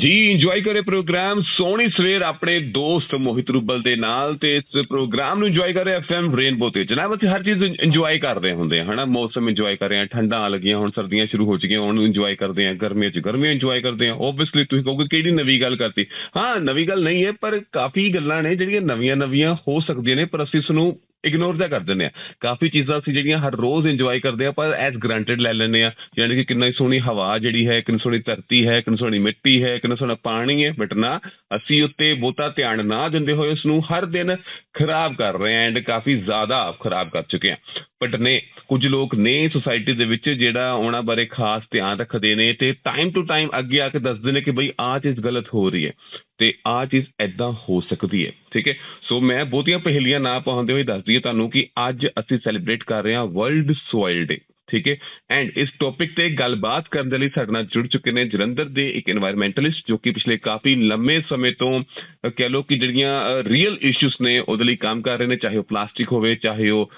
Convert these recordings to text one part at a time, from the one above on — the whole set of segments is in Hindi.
ਜੀ ਇੰਜੋਏ ਕਰੇ ਪ੍ਰੋਗਰਾਮ ਸੋਹਣੀ ਸਵੇਰ ਆਪਣੇ ਦੋਸਤ ਮੋਹਿਤ ਰੂਬਲ ਦੇ ਨਾਲ ਤੇ ਇਸ ਪ੍ਰੋਗਰਾਮ ਨੂੰ ਇੰਜੋਏ ਕਰੇ FM ਰੇਨਬੋ ਤੇ। ਜਨਾਬ ਅਸੀਂ ਹਰ ਚੀਜ਼ ਇੰਜੋਏ ਕਰ ਰਹੇ ਹੁੰਦੇ ਹਾਂ, ਹਨਾ। ਮੌਸਮ ਇੰਜੋਏ ਕਰ ਰਹੇ ਹਾਂ, ਠੰਡਾਂ ਆ ਲੱਗੀਆਂ, ਹੁਣ ਸਰਦੀਆਂ ਸ਼ੁਰੂ ਹੋ ਚੁੱਕੀਆਂ, ਉਹਨੂੰ ਇੰਜੋਏ ਕਰਦੇ ਹਾਂ, ਗਰਮੀਆਂ 'ਚ ਗਰਮੀਆਂ ਇੰਜੋਏ ਕਰਦੇ ਹਾਂ। ਓਬਵੀਅਸਲੀ ਤੁਸੀਂ ਕਹੋਗੇ ਕਿਹੜੀ ਨਵੀਂ ਗੱਲ ਕਰਤੀ। ਹਾਂ, ਨਵੀਂ ਗੱਲ ਨਹੀਂ ਹੈ, ਪਰ ਕਾਫੀ ਗੱਲਾਂ ਨੇ ਜਿਹੜੀਆਂ ਨਵੀਆਂ ਹੋ ਸਕਦੀਆਂ ਨੇ, ਪਰ ਅਸੀਂ ਉਸਨੂੰ ਇਗਨੋਰ ਜਿਹਾ ਕਰ ਦਿੰਦੇ ਹਾਂ। ਕਾਫੀ ਚੀਜ਼ਾਂ ਅਸੀਂ ਜਿਹੜੀਆਂ ਹਰ ਰੋਜ਼ ਇੰਜੋਏ ਕਰਦੇ ਹਾਂ ਪਰ ਐਜ਼ ਗਰੰਟਡ ਲੈ ਲੈਂਦੇ ਹਾਂ। ਯਾਨੀ ਕਿ ਕਿੰਨੀ ਸੋਹਣੀ ਹਵਾ ਜਿਹੜੀ ਹੈ, ਕਿੰਨੀ ਸੋਹਣੀ ਧਰਤੀ ਹੈ, ਕਿੰਨੀ ਸੋਹਣੀ ਮਿੱਟੀ ਹੈ, ਕਿੰਨਾ ਸੋਹਣਾ ਪਾਣੀ ਹੈ, ਬਟ ਨਾ ਅਸੀਂ ਉੱਤੇ ਬਹੁਤਾ ਧਿਆਨ ਨਾ ਦਿੰਦੇ ਹੋਏ ਉਸਨੂੰ ਹਰ ਦਿਨ ਖਰਾਬ ਕਰ ਰਹੇ ਹਾਂ ਐਂਡ ਕਾਫੀ ਜ਼ਿਆਦਾ ਖਰਾਬ ਕਰ ਚੁੱਕੇ ਹਾਂ। ਬਟ ਨੇ ਕੁਝ ਲੋਕ ਨੇ ਸੁਸਾਇਟੀ ਦੇ ਵਿੱਚ ਜਿਹੜਾ ਉਹਨਾਂ ਬਾਰੇ ਖਾਸ ਧਿਆਨ ਰੱਖਦੇ ਨੇ ਤੇ ਟਾਈਮ ਟੂ ਟਾਈਮ ਅੱਗੇ ਆ ਕੇ ਦੱਸਦੇ ਨੇ ਕਿ ਬਈ ਆਹ ਚੀਜ਼ ਗਲਤ ਹੋ ਰਹੀ ਹੈ ਤੇ ਆਹ ਚੀਜ਼ ਏਦਾਂ ਹੋ ਸਕਦੀ ਹੈ। ਠੀਕ ਹੈ, ਸੋ ਮੈਂ ਬਹੁਤੀਆਂ ਪਹੇਲੀਆਂ ਨਾ ਪਾਉਂਦੇ ਹੋਏ ਦੱਸ ਦਈਏ ਤੁਹਾਨੂੰ ਕਿ ਅੱਜ ਅਸੀਂ ਸੈਲੀਬ੍ਰੇਟ ਕਰ ਰਹੇ ਹਾਂ ਵਰਲਡ ਸੋਇਲ ਡੇ। ਠੀਕ ਹੈ, ਐਂਡ ਇਸ ਟੌਪਿਕ ਤੇ ਗੱਲਬਾਤ ਕਰਨ ਦੇ ਲਈ ਸਾਡੇ ਨਾਲ ਜੁੜ ਚੁੱਕੇ ਨੇ ਜਲੰਧਰ ਦੇ ਇੱਕ ਇਨਵਾਇਰਮੈਂਟਲਿਸਟ ਜੋ ਕਿ ਪਿਛਲੇ ਕਾਫੀ ਲੰਮੇ ਸਮੇਂ ਤੋਂ ਕਹਿ ਲਓ ਕਿ ਜਿਹੜੀਆਂ ਰੀਅਲ ਇਸ਼ੂਜ਼ ਨੇ ਉਹਦੇ ਲਈ ਕੰਮ ਕਰ ਰਹੇ ਨੇ, ਚਾਹੇ ਉਹ ਪਲਾਸਟਿਕ ਹੋਵੇ, ਚਾਹੇ ਉਹ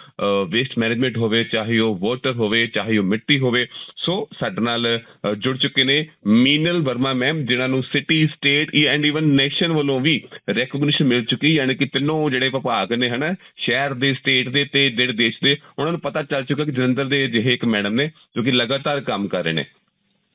ਵੇਸਟ ਮੈਨੇਜਮੈਂਟ ਹੋਵੇ, ਚਾਹੇ ਉਹ ਵਾਟਰ ਹੋਵੇ, ਚਾਹੇ ਉਹ ਮਿੱਟੀ ਹੋਵੇ। ਸੋ ਸਾਡੇ ਨਾਲ ਜੁੜ ਚੁੱਕੇ ਨੇ ਮੀਨਲ ਵਰਮਾ ਮੈਮ, ਜਿਨ੍ਹਾਂ ਨੂੰ city, state and even nation ਵੱਲੋਂ ਵੀ ਰੈਕੋਗਨੀਸ਼ਨ ਮਿਲ ਚੁੱਕੀ। ਯਾਨੀ ਕਿ ਤਿੰਨੋਂ ਜਿਹੜੇ ਵਿਭਾਗ ਨੇ, ਹਨਾ, ਸ਼ਹਿਰ ਦੇ, ਸਟੇਟ ਦੇ ਤੇ ਜਿਹੜੇ ਦੇਸ਼ ਦੇ, ਉਹਨਾਂ ਨੂੰ ਪਤਾ ਚੱਲ ਚੁੱਕਾ ਕਿ ਜਲੰਧਰ ਦੇ ਅਜਿਹੇ ਇੱਕ ਮੈਡਮ ਨੇ ਜੋ ਕਿ ਲਗਾਤਾਰ ਕੰਮ ਕਰ ਰਹੇ ਨੇ।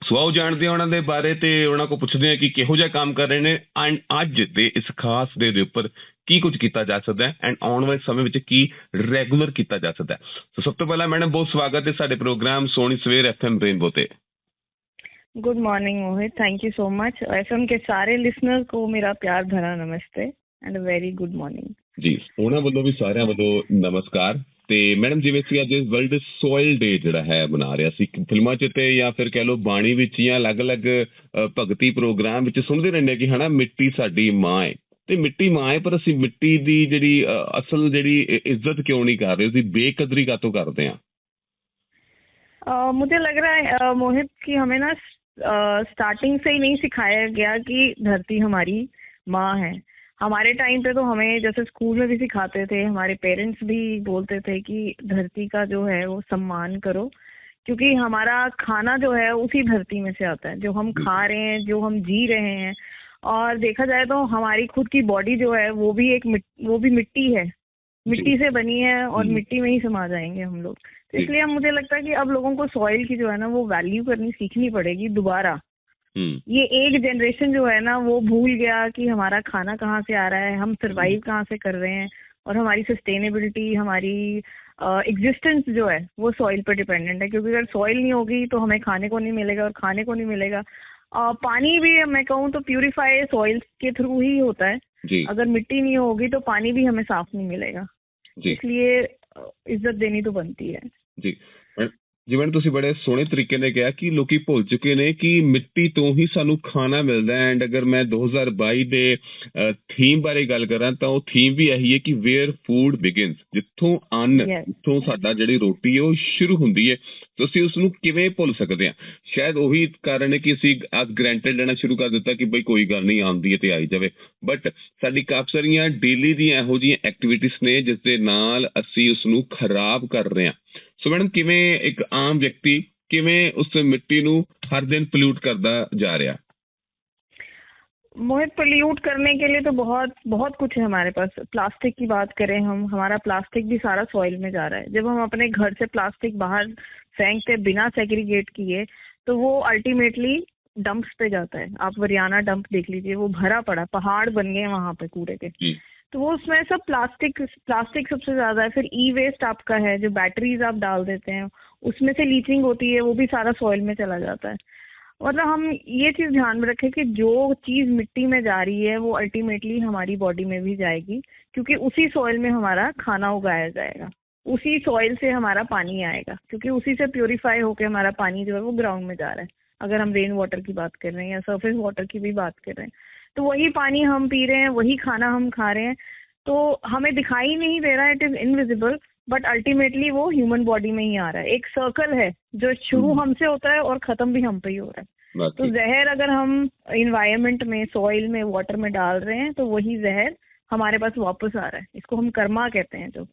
ਸੋ ਆਓ ਜਾਣਦੇ ਹਾਂ ਉਹਨਾਂ ਦੇ ਬਾਰੇ ਤੇ ਉਹਨਾਂ ਕੋਲ ਪੁੱਛਦੇ ਹਾਂ ਕਿ ਕਿਹੋ ਜਿਹਾ ਕੰਮ ਕਰ ਰਹੇ ਨੇ ਐਂਡ ਅੱਜ ਦੇ ਇਸ ਖਾਸ ਡੇ ਦੇ ਉੱਪਰ ਕੀ ਕੁਝ ਕੀਤਾ ਜਾ ਸਕਦਾ ਹੈ ਐਂਡ ਆਉਣ ਵਾਲੇ ਸਮੇਂ ਵਿੱਚ ਕੀ ਰੈਗੂਲਰ ਕੀਤਾ ਜਾ ਸਕਦਾ ਹੈ। ਸੋ ਸਭ ਤੋਂ ਪਹਿਲਾਂ ਮੈਡਮ ਬਹੁਤ ਸਵਾਗਤ ਹੈ ਸਾਡੇ ਪ੍ਰੋਗਰਾਮ ਸੋਹਣੀ ਸਵੇਰ FM ਰੇਨਬੋ ਤੇ। Good morning Mohit, thank you so much. FM के सारे लिसनर्स को मेरा प्यार भरा नमस्ते एंड वेरी गुड मॉर्निंग ਜੀ। ਉਹਨਾਂ ਵੱਲੋਂ ਵੀ ਸਾਰਿਆਂ ਵੱਲੋਂ ਨਮਸਕਾਰ। ਤੇ ਮੈਡਮ ਜਿਵੇਂ ਅਸੀਂ ਅੱਜ ਵਰਲਡ ਸੋਇਲ ਡੇ ਜਿਹੜਾ ਹੈ ਮਨਾ ਰਿਹਾ ਸੀ, ਫਿਲਮਾਂ 'ਚ ਤੇ ਜਾਂ ਫਿਰ ਕਹਿ ਲਓ ਬਾਣੀ ਵਿੱਚ ਜਾਂ ਅਲੱਗ-ਅਲੱਗ ਭਗਤੀ ਪ੍ਰੋਗਰਾਮ ਵਿੱਚ ਸੁਣਦੇ ਰਹਿੰਦੇ ਹਾਂ ਕਿ ਹਨਾ ਮਿੱਟੀ ਸਾਡੀ ਮਾਂ ਹੈ ਤੇ ਮਿੱਟੀ ਮਾਂ ਹੈ, ਪਰ ਅਸੀਂ ਮਿੱਟੀ ਦੀ ਜਿਹੜੀ ਅਸਲ ਜਿਹੜੀ ਇੱਜ਼ਤ ਕਿਉਂ ਨਹੀਂ ਕਰ ਰਹੇ, ਉਹਦੀ ਬੇਕਦਰੀ ਕਾਹਤੋਂ ਕਰਦੇ ਹਾਂ? मुझे लग रहा है मोहित कि हमें ना स्टार्टिंग से ही नहीं सिखाया गया कि धरती हमारी माँ है। हमारे टाइम पे तो हमें जैसे स्कूल में भी सिखाते थे, हमारे पेरेंट्स भी बोलते थे कि धरती का जो है वो सम्मान करो, क्योंकि हमारा खाना जो है उसी धरती में से आता है, जो हम खा रहे हैं, जो हम जी रहे हैं। और देखा जाए तो हमारी खुद की बॉडी जो है वो भी मिट्टी है, मिट्टी से बनी है और मिट्टी में ही समा जाएंगे हम लोग। तो इसलिए मुझे लगता है कि अब लोगों को सॉइल की जो है ना वो वैल्यू करनी सीखनी पड़ेगी दोबारा। ये एक जनरेशन जो है ना वो भूल गया कि हमारा खाना कहाँ से आ रहा है, हम सरवाइव कहाँ से कर रहे हैं और हमारी सस्टेनेबिलिटी, हमारी एग्जिस्टेंस जो है वो सॉइल पर डिपेंडेंट है। क्योंकि अगर सॉइल नहीं होगी तो हमें खाने को नहीं मिलेगा, और खाने को नहीं मिलेगा पानी भी मैं कहूँ तो प्यूरिफाई सॉइल के थ्रू ही होता है। अगर मिट्टी नहीं होगी तो पानी भी हमें साफ नहीं मिलेगा, इसलिए ਇੱਜ਼ਤ ਦੇਣੀ ਤਾਂ ਬਣਦੀ ਹੈ। ਜੀ ਜਿਵੇਂ ਤੁਸੀਂ ਬੜੇ ਸੋਹਣੇ ਤਰੀਕੇ ਨਾਲ ਕਿਹਾ ਕਿ ਲੋਕੀ ਭੁੱਲ ਚੁੱਕੇ ਨੇ ਕਿ ਮਿੱਟੀ ਤੋਂ ਹੀ ਸਾਨੂੰ ਖਾਣਾ ਮਿਲਦਾ ਹੈ। ਐਂਡ ਅਗਰ ਮੈਂ 2022 ਦੇ ਥੀਮ ਬਾਰੇ ਗੱਲ ਕਰਾਂ ਤਾਂ ਉਹ ਥੀਮ ਵੀ ਇਹੀ ਹੈ ਕਿ ਵੇਅਰ ਫੂਡ ਬਿਗਿਨਸ, ਜਿੱਥੋਂ ਅੰਨ, ਜਿੱਥੋਂ ਸਾਡਾ ਜਿਹੜੀ ਰੋਟੀ ਹੈ ਉਹ ਸ਼ੁਰੂ ਹੁੰਦੀ ਹੈ। ਤੁਸੀਂ ਉਸਨੂੰ ਕਿਵੇਂ ਭੁੱਲ ਸਕਦੇ ਹਾਂ? ਸ਼ਾਇਦ ਉਹੀ ਕਾਰਨ ਹੈ ਕਿ ਅਸੀਂ ਅੱਜ ਗਰੈਂਟਡ ਲੈਣਾ ਸ਼ੁਰੂ ਕਰ ਦਿੱਤਾ ਕਿ ਬਈ ਕੋਈ ਗੱਲ ਨਹੀਂ, ਆਉਂਦੀ ਹੈ ਤੇ ਆਈ ਜਾਵੇ। ਬਟ ਸਾਡੀ ਕਾਫੀ ਸਾਰੀਆਂ ਡੇਲੀ ਦੀਆਂ ਇਹੋ ਜਿਹੀਆਂ ਐਕਟੀਵਿਟੀਜ਼ ਨੇ ਜਿਸ ਦੇ ਨਾਲ ਅਸੀਂ ਉਸਨੂੰ ਖਰਾਬ ਕਰ ਰਹੇ ਹਾਂ। ਸੋ ਮੈਡਮ ਕਿਵੇਂ ਇੱਕ ਆਮ ਵਿਅਕਤੀ ਕਿਵੇਂ ਉਸ ਮਿੱਟੀ ਨੂੰ ਹਰ ਦਿਨ ਪੋਲਿਊਟ ਕਰਦਾ ਜਾ ਰਿਹਾ? मोहित, पोल्यूट करने के लिए तो बहुत कुछ है हमारे पास। प्लास्टिक की बात करें हम, हमारा प्लास्टिक भी सारा सॉइल में जा रहा है। जब हम अपने घर से प्लास्टिक बाहर फेंकते बिना सेग्रीगेट किए तो वो अल्टीमेटली डंप्स पे जाता है। आप वरियाना डंप देख लीजिए, वो भरा पड़ा, पहाड़ बन गए वहां पे कूड़े के। तो वो उसमें सब प्लास्टिक सबसे ज्यादा है। फिर ई वेस्ट आपका है, जो बैटरीज आप डाल देते हैं उसमें से लीचिंग होती है, वो भी सारा सॉइल में चला जाता है। मतलब हम ये चीज ध्यान में रखें कि जो चीज मिट्टी में जा रही है वो अल्टीमेटली हमारी बॉडी में भी जाएगी, क्योंकि उसी सॉइल में हमारा खाना उगाया जाएगा, उसी सॉइल से हमारा पानी आएगा, क्योंकि उसी से प्योरीफाई होकर हमारा पानी जो है वो ग्राउंड में जा रहा है। अगर हम रेन वाटर की बात कर रहे हैं या सरफेस वाटर की भी बात कर रहे हैं तो वही पानी हम पी रहे हैं, वही खाना हम खा रहे हैं। तो हमें दिखाई नहीं दे रहा है, it is invisible, but ultimately वो ह्यूमन बॉडी में ही आ रहा है। एक सर्कल है जो शुरू हमसे होता है और खत्म भी हम पे ही हो रहा है। तो जहर अगर हम इन्वायरमेंट में, सॉइल में, वाटर में डाल रहे हैं तो वही जहर हमारे पास वापस आ रहा है। इसको हम कर्मा कहते हैं। जो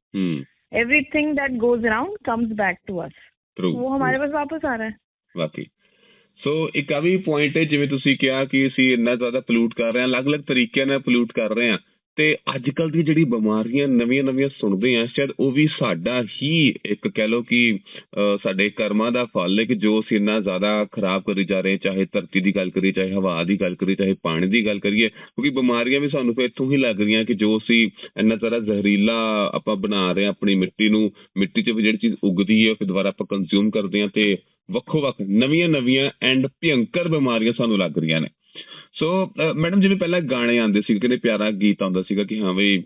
everything that goes around comes back to us, वो हमारे पास वापस आ रहा है। वाकई ਸੋ ਇੱਕ ਆ ਵੀ ਪੁਆਇੰਟ ਹੈ, ਜਿਵੇਂ ਤੁਸੀਂ ਕਿਹਾ ਕਿ ਅਸੀਂ ਇੰਨਾ ਜ਼ਿਆਦਾ ਪੋਲਿਊਟ ਕਰ ਰਹੇ ਹਾਂ, ਅਲੱਗ-ਅਲੱਗ ਤਰੀਕਿਆਂ ਨਾਲ ਪੋਲਿਊਟ ਕਰ ਰਹੇ ਹਾਂ, ਤੇ ਅੱਜ ਕੱਲ੍ਹ ਦੀ ਜਿਹੜੀ ਬਿਮਾਰੀਆਂ ਨਵੀਆਂ ਸੁਣਦੇ ਆ, ਸ਼ਾਇਦ ਉਹ ਵੀ ਸਾਡਾ ਹੀ ਇੱਕ ਕਹਿ ਲਓ ਕਿ ਸਾਡੇ ਕਰਮਾਂ ਦਾ ਫਲ ਹੈ ਕਿ ਜੋ ਅਸੀਂ ਇੰਨਾ ਜ਼ਿਆਦਾ ਖਰਾਬ ਕਰੀ ਜਾ ਰਹੇ, ਚਾਹੇ ਧਰਤੀ ਦੀ ਗੱਲ ਕਰੀਏ, ਚਾਹੇ ਹਵਾ ਦੀ ਗੱਲ ਕਰੀਏ, ਚਾਹੇ ਪਾਣੀ ਦੀ ਗੱਲ ਕਰੀਏ, ਕਿਉਂਕਿ ਬਿਮਾਰੀਆਂ ਵੀ ਸਾਨੂੰ ਫਿਰ ਇੱਥੋਂ ਹੀ ਲੱਗ ਰਹੀਆਂ ਕਿ ਜੋ ਅਸੀਂ ਇੰਨਾ ਜ਼ਿਆਦਾ ਜ਼ਹਿਰੀਲਾ ਆਪਾਂ ਬਣਾ ਰਹੇ ਹਾਂ ਆਪਣੀ ਮਿੱਟੀ ਨੂੰ, ਮਿੱਟੀ 'ਚ ਵੀ ਜਿਹੜੀ ਚੀਜ਼ ਉੱਗਦੀ ਹੈ ਫਿਰ ਦੁਬਾਰਾ ਆਪਾਂ ਕੰਜ਼ਿਊਮ ਕਰਦੇ ਹਾਂ, ਤੇ ਵੱਖੋ-ਵੱਖ ਨਵੀਆਂ ਐਂਡ ਭਿਅੰਕਰ ਬਿਮਾਰੀਆਂ ਸਾਨੂੰ ਲੱਗ ਰਹੀਆਂ ਨੇ। ਸੋ ਮੈਡਮ, ਜਿਵੇਂ ਪਹਿਲਾਂ ਗਾਣੇ ਆਉਂਦੇ ਸੀ, ਕਿੰਨੇ ਪਿਆਰਾ ਗੀਤ ਆਉਂਦਾ ਸੀਗਾ ਕਿ ਹਾਂ ਬਈ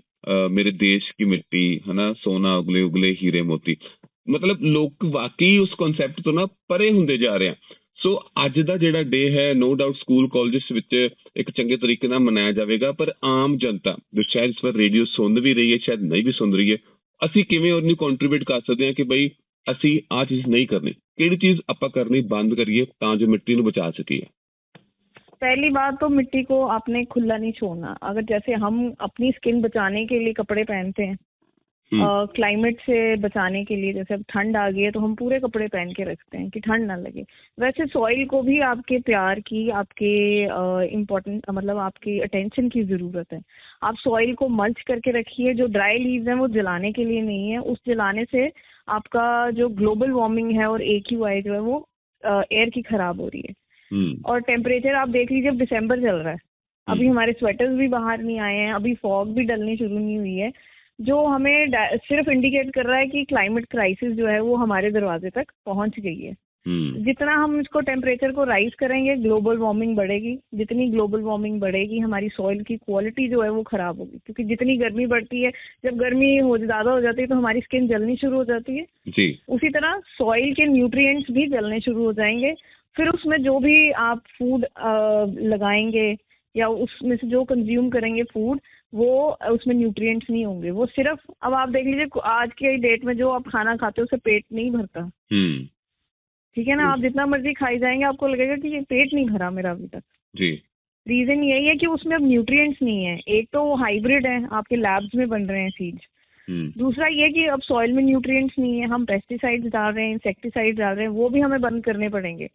ਮੇਰੇ ਦੇਸ਼ ਕੀ ਮਿੱਟੀ, ਹਨਾ, ਸੋਨਾ ਉਗਲੇ ਉਗਲੇ ਹੀਰੇ ਮੋਤੀ, ਮਤਲਬ ਲੋਕ ਵਾਕਈ ਉਸ ਕਨਸੈਪਟ ਤੋਂ ਨਾ ਪਰੇ ਹੁੰਦੇ ਜਾ ਰਹੇ ਆ। ਸੋ ਅੱਜ ਦਾ ਜਿਹੜਾ ਡੇ ਹੈ, ਨੋ ਡਾਊਟ ਸਕੂਲ ਕਾਲਜਸ ਵਿੱਚ ਇੱਕ ਚੰਗੇ ਤਰੀਕੇ ਨਾਲ ਮਨਾਇਆ ਜਾਵੇਗਾ, ਪਰ ਆਮ ਜਨਤਾ ਜੋ ਸ਼ਾਇਦ ਇਸ ਵਾਰ ਰੇਡੀਓ ਸੁਣ ਵੀ ਰਹੀ ਹੈ, ਸ਼ਾਇਦ ਨਹੀਂ ਵੀ ਸੁਣ ਰਹੀ ਹੈ, ਅਸੀਂ ਕਿਵੇਂ ਉਹਨੂੰ ਕੰਟਰੀਬਿਊਟ ਕਰ ਸਕਦੇ ਹਾਂ ਕਿ ਬਈ ਅਸੀਂ ਆਹ ਚੀਜ਼ ਨਹੀਂ ਕਰਨੀ, ਕਿਹੜੀ ਚੀਜ਼ ਆਪਾਂ ਕਰਨੀ ਬੰਦ करिए ਤਾਂ जो मिट्टी ਨੂੰ बचा सकिए। पहली बात तो मिट्टी को आपने खुला नहीं छोड़ना। अगर जैसे हम अपनी स्किन बचाने के लिए कपड़े पहनते हैं, क्लाइमेट से बचाने के लिए, जैसे अब ठंड आ गई है तो हम पूरे कपड़े पहन के रखते हैं कि ठंड ना लगे, वैसे सॉइल को भी आपके प्यार की, आपके इम्पोर्टेंट मतलब आपकी अटेंशन की ज़रूरत है। आप सॉइल को मल्च करके रखिए। जो ड्राई लीव्स हैं वो जलाने के लिए नहीं है, उस जलाने से आपका जो ग्लोबल वार्मिंग है और AQI जो है वो एयर की खराब हो रही है। और टेम्परेचर आप देख लीजिए, अब दिसंबर चल रहा है, अभी हमारे स्वेटर्स भी बाहर नहीं आए हैं, अभी फॉग भी डलनी शुरू नहीं हुई है, जो हमें सिर्फ इंडिकेट कर रहा है कि क्लाइमेट क्राइसिस जो है वो हमारे दरवाजे तक पहुंच गई है। जितना हम इसको टेम्परेचर को राइज करेंगे, ग्लोबल वार्मिंग बढ़ेगी। जितनी ग्लोबल वार्मिंग बढ़ेगी, हमारी सॉइल की क्वालिटी जो है वो खराब होगी, क्योंकि जितनी गर्मी बढ़ती है, जब गर्मी ज्यादा हो जाती है तो हमारी स्किन जलनी शुरू हो जाती है जी। उसी तरह सॉइल के न्यूट्रिएंट्स भी जलने शुरू हो जाएंगे। फिर उसमें जो भी आप फूड लगाएंगे या उसमें से जो कंज्यूम करेंगे फूड, वो उसमें न्यूट्रिएंट्स नहीं होंगे। वो सिर्फ, अब आप देख लीजिए आज के डेट में जो आप खाना खाते हो उससे पेट नहीं भरता, ठीक है ना। आप जितना मर्जी खाई जाएंगे, आपको लगेगा कि ये पेट नहीं भरा मेरा अभी तक जी। रीजन यही है कि उसमें अब न्यूट्रिएंट्स नहीं है। एक तो वो हाइब्रिड है, आपके लैब्स में बन रहे हैं सीड्स। दूसरा ये कि अब सॉइल में न्यूट्रिएंट्स नहीं है, हम पेस्टिसाइड्स डाल रहे हैं, इंसेक्टिसाइड डाल रहे हैं, वो भी हमें बंद करने पड़ेंगे।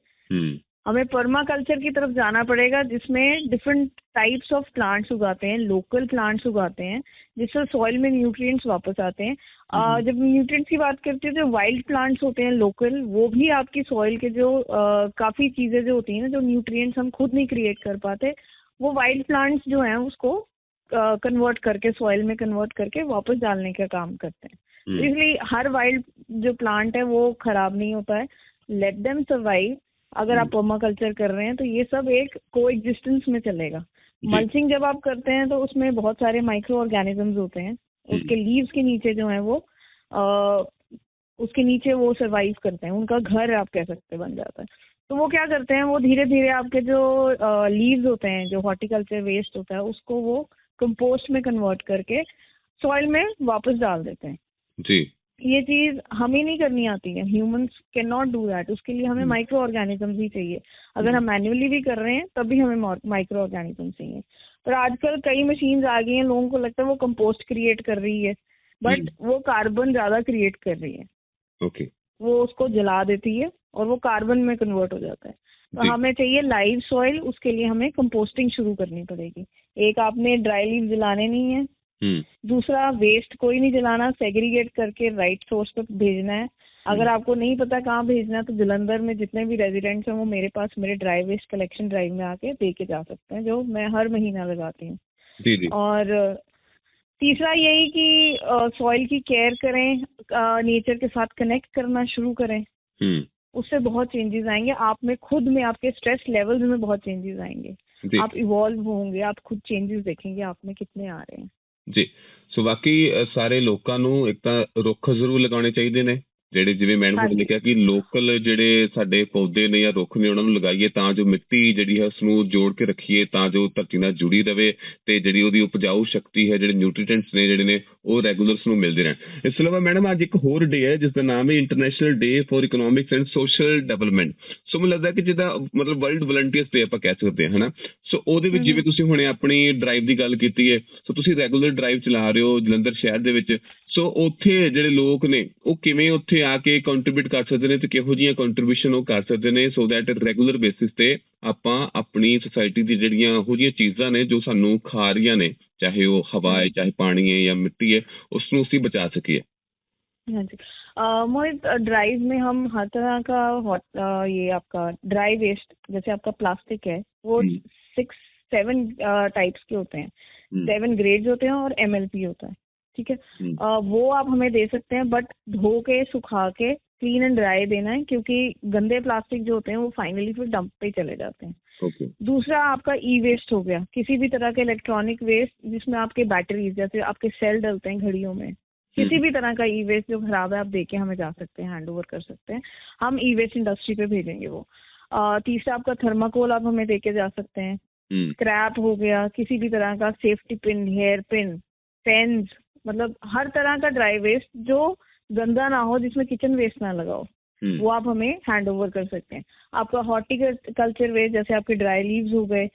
हमें पर्मा कल्चर की तरफ जाना पड़ेगा, जिसमें डिफरेंट टाइप्स ऑफ प्लांट्स उगाते हैं, लोकल प्लांट्स उगाते हैं, जिससे सॉइल में न्यूट्रिएंट्स वापस आते हैं। जब न्यूट्रिएंट्स की बात करते हैं, जो वाइल्ड प्लांट्स होते हैं लोकल, वो भी आपकी सॉइल के जो काफी चीजें जो होती हैं ना, जो न्यूट्रिएंट्स हम खुद नहीं क्रिएट कर पाते, वो वाइल्ड प्लांट्स जो हैं उसको कन्वर्ट करके, सॉइल में कन्वर्ट करके वापस डालने का काम करते हैं। इसलिए हर वाइल्ड जो प्लांट है वो खराब नहीं होता है, लेट देम सर्वाइव। अगर आप पर्माकल्चर कर रहे हैं तो ये सब एक कोएग्जिस्टेंस में चलेगा। मल्चिंग जब आप करते हैं तो उसमें बहुत सारे माइक्रो ऑर्गेनिजम्स होते हैं, उसके लीव्स के नीचे जो है वो उसके नीचे वो सर्वाइव करते हैं, उनका घर आप कह सकते बन जाता है। तो वो क्या करते हैं, वो धीरे धीरे आपके जो लीव्स होते हैं, जो हॉर्टिकल्चर वेस्ट होता है, उसको वो कंपोस्ट में कन्वर्ट करके सॉइल में वापस डाल देते हैं जी। ये चीज हमें नहीं करनी आती है, humans can not do that. उसके लिए हमें माइक्रो ऑर्गेनिजम्स ही चाहिए। अगर हम मैन्युअली भी कर रहे हैं तब भी हमें माइक्रो ऑर्गेनिजम्स चाहिए। पर आजकल कई मशीन्स आ गई हैं, लोगों को लगता है वो कंपोस्ट क्रिएट कर रही है, बट वो कार्बन ज्यादा क्रिएट कर रही है। ओके, वो उसको जला देती है और वो कार्बन में कन्वर्ट हो जाता है। तो हमें चाहिए लाइव सॉइल, उसके लिए हमें कंपोस्टिंग शुरू करनी पड़ेगी। एक, आपने ड्राई लीव जलाने नहीं है, दूसरा वेस्ट कोई नहीं जलाना, सेग्रीगेट करके राइट सोर्स पर भेजना है। अगर आपको नहीं पता कहाँ भेजना है तो जलंधर में जितने भी रेजिडेंट्स हैं वो मेरे पास मेरे ड्राई वेस्ट कलेक्शन ड्राइव में आके दे के जा सकते हैं, जो मैं हर महीना लगाती हूँ जी। और तीसरा यही कि सॉइल की केयर करें, नेचर के साथ कनेक्ट करना शुरू करें, उससे बहुत चेंजेस आएंगे। आप में खुद में, आपके स्ट्रेस लेवल्स में बहुत चेंजेस आएंगे, आप इवॉल्व होंगे, आप खुद चेंजेस देखेंगे आप में कितने आ रहे हैं ਜੀ। ਸੋ ਬਾਕੀ ਸਾਰੇ ਲੋਕਾਂ ਨੂੰ ਇੱਕ ਤਾਂ ਰੁੱਖ ਜ਼ਰੂਰ ਲਗਾਉਣੇ ਚਾਹੀਦੇ ਨੇ, ਜਿਹੜੇ ਜਿਵੇਂ ਮੈਡਮ ਨੇ ਕਿਹਾ ਕਿ ਲੋਕਲ ਜਿਹੜੇ ਸਾਡੇ ਪੌਦੇ ਨੇ ਜਾਂ ਰੁੱਖ ਨੇ ਉਹਨਾਂ ਨੂੰ ਲਗਾਈਏ, ਤਾਂ ਜੋ ਮਿੱਟੀ ਜਿਹੜੀ ਹੈ ਉਸਨੂੰ ਜੋੜ ਕੇ ਰੱਖੀਏ, ਤਾਂ ਜੋ ਧਰਤੀ ਨਾਲ ਜੁੜੀ ਰਵੇ ਤੇ ਜਿਹੜੀ ਉਹਦੀ ਉਪਜਾਊ ਸ਼ਕਤੀ ਹੈ, ਜਿਹੜੇ ਨਿਊਟ੍ਰੀਐਂਟਸ ਨੇ ਜਿਹੜੇ ਨੇ ਉਹ ਰੈਗੂਲਰ ਉਸਨੂੰ ਮਿਲਦੇ ਰਹਿਣ। ਇਸ ਤੋਂ ਇਲਾਵਾ ਮੈਡਮ ਅੱਜ ਇੱਕ ਹੋਰ ਡੇ ਹੈ ਜਿਸ ਦਾ ਨਾਮ ਹੈ international day for economics and social development. So ਮੈਨੂੰ ਲੱਗਦਾ ਕਿ ਜਿੱਦਾਂ ਮਤਲਬ ਵਰਲਡ ਵਲੰਟੀਅਰਸ ਡੇ ਆਪਾਂ ਕਹਿ ਸਕਦੇ ਹਾਂ, ਹਨਾ। ਸੋ ਉਹਦੇ ਵਿੱਚ ਜਿਵੇਂ ਤੁਸੀਂ ਹੁਣੇ ਆਪਣੀ ਡਰਾਈਵ ਦੀ ਗੱਲ ਕੀਤੀ ਹੈ, ਸੋ ਤੁਸੀਂ ਰੈਗੂਲਰ ਡਰਾਈਵ ਚਲਾ ਰਹੇ ਹੋ ਜਲੰਧਰ ਸ਼ਹਿਰ ਦੇ ਵਿੱਚ। ਸੋ ਉੱਥੇ ਜਿਹੜੇ ਲੋਕ ਨੇ ਉਹ ਕਿਵੇਂ ਉੱਥੇ ਇੱਥੇ ਆ ਕੇ ਕੰਟਰੀਬਿਊਟ ਕਰ ਸਕਦੇ ਨੇ ਤੇ ਕਿਹੋ ਜਿਹੀਆਂ ਕੰਟਰੀਬਿਊਸ਼ਨ ਉਹ ਕਰ ਸਕਦੇ ਨੇ ਸੋ ਦੈਟ ਰੈਗੂਲਰ ਬੇਸਿਸ ਤੇ ਆਪਾਂ ਆਪਣੀ ਸੁਸਾਇਟੀ ਦੀ ਜਿਹੜੀਆਂ ਇਹੋ ਜਿਹੀਆਂ ਚੀਜ਼ਾਂ ਨੇ ਜੋ ਸਾਨੂੰ ਖਾ ਰਹੀਆਂ ਨੇ, ਚਾਹੇ ਉਹ हवा है, चाहे पानी है या मिट्टी है, उसमें उसी बचा सकिए। हाँ जी। मोहित, ड्राइव में हम हर तरह का ये आपका ड्राई वेस्ट, जैसे आपका प्लास्टिक है वो 6-7 टाइप्स के होते हैं, 7 ग्रेड्स होते हैं और MLP होता है, ठीक है। वो आप हमें दे सकते हैं, बट धो के सुखा के क्लीन एंड ड्राई देना है, क्योंकि गंदे प्लास्टिक जो होते हैं वो फाइनली फिर डंप पे चले जाते हैं। दूसरा आपका ई वेस्ट हो गया, किसी भी तरह के इलेक्ट्रॉनिक वेस्ट जिसमें आपके बैटरीज, जैसे आपके सेल डलते हैं घड़ियों में, किसी भी तरह का ई वेस्ट जो खराब है आप देके हमें जा सकते हैं, हैंड ओवर कर सकते हैं, हम ई वेस्ट इंडस्ट्री पे भेजेंगे वो। तीसरा आपका थर्माकोल आप हमें देके जा सकते हैं। स्क्रैप हो गया, किसी भी तरह का safety pin, hair pin, pens, मतलब हर तरह का ड्राई वेस्ट जो गंदा ना हो, जिसमें किचन वेस्ट ना लगा हो, वो आप हमें हैंड ओवर कर सकते हैं। आपका हॉर्टिकल्चर वेस्ट, जैसे आपके ड्राई लीव्स हो गए,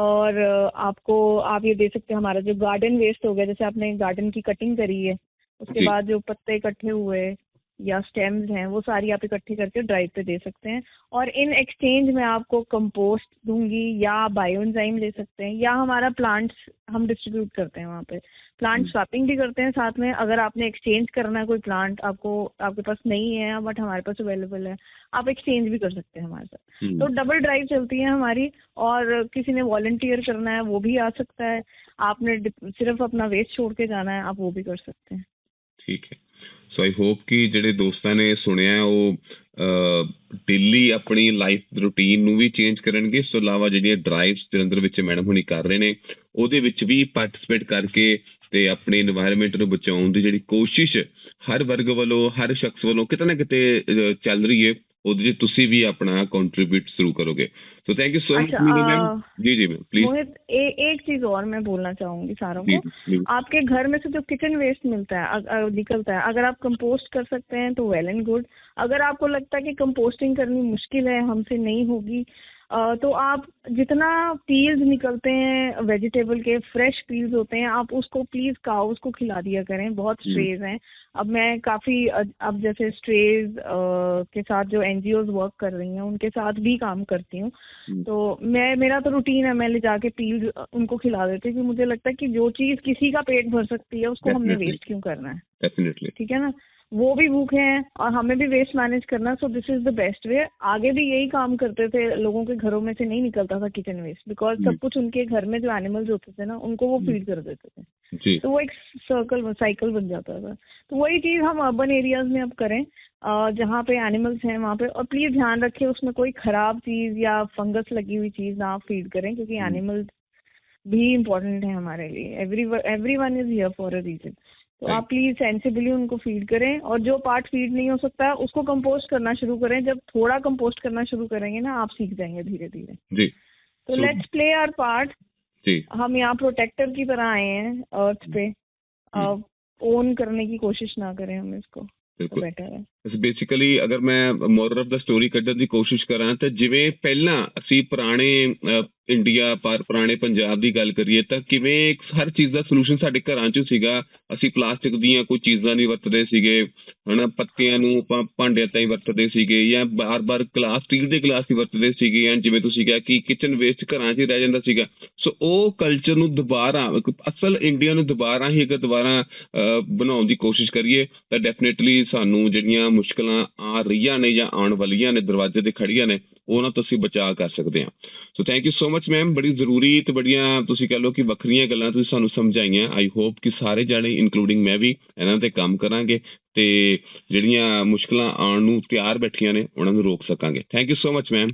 और आप ये दे सकते हैं हमारा जो गार्डन वेस्ट हो गया, जैसे आपने गार्डन की कटिंग करी है उसके बाद जो पत्ते इकट्ठे हुए या स्टेम्स हैं वो सारी आप इकट्ठी करके ड्राइव पे दे सकते हैं। और इन एक्सचेंज में आपको कंपोस्ट दूंगी या बायोएंजाइम ले सकते हैं, या हमारा प्लांट्स हम डिस्ट्रीब्यूट करते हैं वहाँ पे, प्लांट स्वैपिंग भी करते हैं साथ में। अगर आपने एक्सचेंज करना है कोई प्लांट, आपके पास नहीं है बट हमारे पास अवेलेबल है, आप एक्सचेंज भी कर सकते हैं हमारे साथ। तो डबल ड्राइव चलती है हमारी, और किसी ने वॉलंटियर करना है वो भी आ सकता है, आपने सिर्फ अपना वेस्ट छोड़ के जाना है, आप वो भी कर सकते हैं। ठीक है। सो आई होप कि ਜਿਹੜੇ ਦੋਸਤਾਂ ਨੇ ਸੁਣਿਆ ਉਹ ਡੇਲੀ ਆਪਣੀ ਲਾਈਫ ਰੂਟੀਨ ਨੂੰ ਵੀ ਚੇਂਜ ਕਰਨਗੇ। ਇਸ ਤੋਂ ਇਲਾਵਾ ਜਿਹੜੀਆਂ ਡਰਾਈਵਸ ਜਲੰਧਰ ਵਿੱਚ ਮੈਡਮ ਹੁਣੀ ਕਰ ਰਹੇ ਨੇ ਉਹਦੇ ਵਿੱਚ ਵੀ ਪਾਰਟਿਸਿਪੇਟ ਕਰਕੇ ਤੇ ਆਪਣੇ এনवायरमेंट ਨੂੰ ਬਚਾਉਣ ਦੀ ਜਿਹੜੀ ਕੋਸ਼ਿਸ਼ ਹਰ ਵਰਗ ਵੱਲੋਂ, ਹਰ ਸ਼ਖਸ ਵੱਲੋਂ ਕਿਤੇ ਨਾ ਕਿਤੇ ਚੱਲ ਰਹੀ ਹੈ, ਉਹਦੇ 'ਚ ਤੁਸੀਂ ਵੀ ਆਪਣਾ ਕੰਟਰੀਬਿਊਟ शुरू करोगे। तो thank you so much ma'am. जी जी मैम प्लीज। मोहित, एक चीज और मैं बोलना चाहूंगी सारों को, आपके घर में से जो किचन वेस्ट मिलता है, निकलता है, अगर आप कंपोस्ट कर सकते हैं तो वेल एंड गुड। अगर आपको लगता है कि कंपोस्टिंग करनी मुश्किल है, हमसे नहीं होगी, तो आप जितना पील्स निकलते हैं वेजिटेबल के, फ्रेश पील्स होते हैं, आप उसको प्लीज काउस को खिला दिया करें। बहुत स्ट्रेज हैं, अब मैं काफी, अब जैसे स्ट्रेज के साथ जो NGOs वर्क कर रही हैं उनके साथ भी काम करती हूँ, तो मेरा तो रूटीन है, मैं ले जाके पील्स उनको खिला देती हूँ, क्योंकि मुझे लगता है कि जो चीज किसी का पेट भर सकती है उसको हमने वेस्ट क्यों करना है। डेफिनेटली, ठीक है ना, वो भी भूखे हैं और हमें भी वेस्ट मैनेज करना, so this is the best way. आगे भी यही काम करते थे, लोगों के घरों में से नहीं निकलता था किचन वेस्ट, बिकॉज सब कुछ उनके घर में जो एनिमल्स होते थे ना उनको वो फीड कर देते थे, तो वो एक साइकिल बन जाता था। तो वही चीज हम अर्बन एरियाज में अब करें, जहाँ पे एनिमल्स हैं वहाँ पे, और प्लीज ध्यान रखें उसमें कोई खराब चीज या फंगस लगी हुई चीज ना फीड करें, क्योंकि एनिमल्स भी इम्पोर्टेंट है हमारे लिए। Everyone is here for a reason. तो आप प्लीज सेंसिबली उनको फीड करें, और जो पार्ट फीड नहीं हो सकता है उसको कंपोस्ट करना शुरू करें। जब थोड़ा कंपोस्ट करना शुरू करेंगे ना, आप सीख जाएंगे धीरे धीरे। तो लेट्स प्ले आवर पार्ट। हम यहाँ प्रोटेक्टर की तरह आए हैं अर्थ पे, ओन करने की कोशिश ना करें हम इसको, तो बेटर है। ਬੇਸਿਕਲੀ ਅਗਰ ਮੈਂ ਮੋਰਲ ਆਫ ਦਾ ਸਟੋਰੀ ਕੱਢਣ ਦੀ ਕੋਸ਼ਿਸ਼ ਕਰਾਂ ਤਾਂ ਜਿਵੇਂ ਪਹਿਲਾਂ ਅਸੀਂ ਪੁਰਾਣੇ ਇੰਡੀਆ ਪੁਰਾਣੇ ਪੰਜਾਬ ਦੀ ਗੱਲ ਕਰੀਏ ਤਾਂ ਕਿਵੇਂ ਹਰ ਚੀਜ਼ ਦਾ ਸੋਲੂਸ਼ਨ ਸਾਡੇ ਘਰਾਂ 'ਚ ਸੀਗਾ। ਅਸੀਂ ਪਲਾਸਟਿਕ ਦੀਆਂ ਕੋਈ ਚੀਜ਼ਾਂ ਨਹੀਂ ਵਰਤਦੇ ਸੀਗੇ, ਹਨਾ, ਪੱਤਿਆਂ ਨੂੰ ਆਪਾਂ ਭਾਂਡਿਆਂ ਤਾਂ ਹੀ ਵਰਤਦੇ ਸੀਗੇ, ਜਾਂ ਬਾਰ-ਬਾਰ ਸਟੀਲ ਦੇ ਗਲਾਸ ਹੀ ਵਰਤਦੇ ਸੀਗੇ, ਜਾਂ ਜਿਵੇਂ ਤੁਸੀਂ ਕਿਹਾ ਕਿ ਕਿਚਨ ਵੇਸਟ ਘਰਾਂ 'ਚ ਹੀ ਰਹਿ ਜਾਂਦਾ ਸੀਗਾ। ਸੋ ਉਹ ਕਲਚਰ ਨੂੰ ਦੁਬਾਰਾ, ਅਸਲ ਇੰਡੀਆ ਨੂੰ ਦੁਬਾਰਾ ਬਣਾਉਣ ਦੀ ਕੋਸ਼ਿਸ਼ ਕਰੀਏ ਤਾਂ ਡੈਫੀਨੇਟਲੀ ਸਾਨੂੰ ਜਿਹੜੀਆਂ ਮੁਸ਼ਕਲਾਂ ਆ ਰਹੀਆਂ ਨੇ ਜਾਂ ਆਉਣ ਵਾਲੀਆਂ ਨੇ, ਦਰਵਾਜ਼ੇ ਤੇ ਖੜੀਆਂ ਨੇ, ਉਹਨਾਂ ਤੋਂ ਅਸੀਂ ਬਚਾਅ ਕਰ ਸਕਦੇ ਹਾਂ। So thank you so much ma'am, ਬੜੀ ਜ਼ਰੂਰੀ ਤੇ ਬੜੀਆਂ ਤੁਸੀਂ ਕਹਿ ਲਓ ਕਿ ਵੱਖਰੀਆਂ ਗੱਲਾਂ ਤੁਸੀਂ ਸਾਨੂੰ ਸਮਝਾਈਆਂ। ਆਈ ਹੋਪ ਕਿ ਸਾਰੇ ਜਾਣੇ ਇਨਕਲੂਡਿੰਗ ਮੈਂ ਵੀ ਇਹਨਾਂ ਤੇ ਕੰਮ ਕਰਾਂਗੇ ਤੇ ਜਿਹੜੀਆਂ ਮੁਸ਼ਕਲਾਂ ਆਉਣ ਨੂੰ ਤਿਆਰ ਬੈਠੀਆਂ ਨੇ ਉਹਨਾਂ ਨੂੰ ਰੋਕ ਸਕਾਂਗੇ। Thank you so much ma'am.